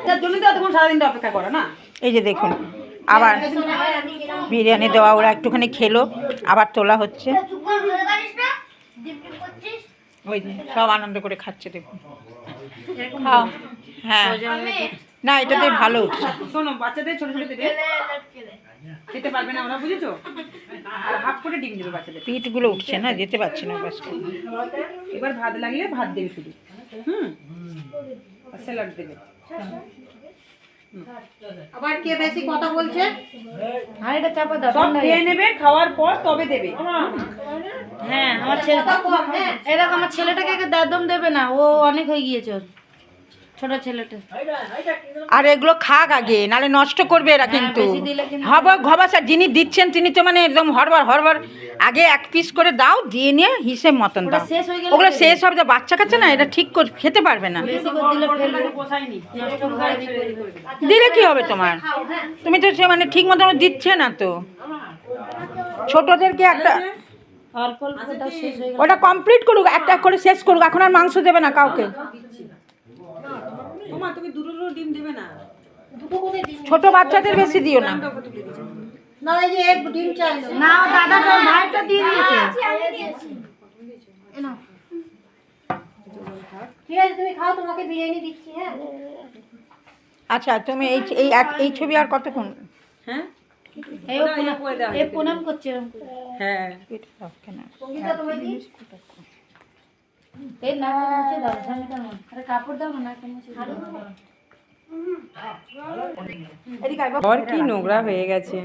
এটার জন্য তো এতক্ষণ সারাদিনটা অপেক্ষা করো না। এই যে দেখুন আবার বিরিয়ানি দেওয়া, ওরা একটুখানি খেলো, আবার তোলা হচ্ছে। ওই যে সব আনন্দ করে খাচ্ছে দেখুন। খাও। হ্যাঁ না, এটাতে ভালো উঠছে। শোনো, বাচ্চাদের ছোট ছোট দেবে, খেতে পারবে না ওরা, বুঝেছো? আর হাফ করে ডিম দেবে বাচ্চাদের। পিঠগুলো উঠছে না, যেতে পারছি না বাস। এবার ভাত লাগলে ভাত দেবে শুধু, আর স্যালাড দেবে। আবার কে বেশি কথা বলছে? আর এটা চাপা দাও, সব খেয়ে নেবে, খাওয়ার পর তবে দেবে। হ্যাঁ আমার ছেলে এরকম, আমার ছেলেটাকে একদম দেবে না, ও অনেক হয়ে গিয়েছে ওর ছোট ছেলেটা। আর এগুলো খাক আগে, নালে নষ্ট করবে এরা কিন্তু। ঘবাসা যিনি দিচ্ছেন তিনি তো মানে একদম হরবার হরবার, আগে এক পিস করে দাও, দিয়ে নিয়ে হিসেব মতন দাও। ওগুলো শেষ হবে, বাচ্চা কাছে না, এটা ঠিক করে খেতে পারবে না। দিলে কি হবে তোমার? তুমি তো সে মানে ঠিক মতন দিচ্ছে না তো। ছোটদেরকে একটা ওটা কমপ্লিট করুক, একটা করে শেষ করুক, এখন আর মাংস দেবে না কাউকে। তুমি দুটো ডিম দেবে না, ছোট বাচ্চাদের বেশি দিও না। না এই যে এক ডিম চাইলো না, দাদা তো ভাইটা দিয়ে দিয়েছে। এনো ঠিক আছে, তুমি খাও, তোমাকে বিরিয়ানি দিচ্ছি। হ্যাঁ আচ্ছা, তুমি এই ছবি আর কতক্ষণ? হ্যাঁ এই প্রণাম করছে এরকম করে। হ্যাঁ সঙ্গীতা তোমায় দি এই না মুছে দাও, সঙ্গীতা মা আরে কাপড় দাও না, নাকে মুছে দাও। ঘর কি নোংরা হয়ে গেছে।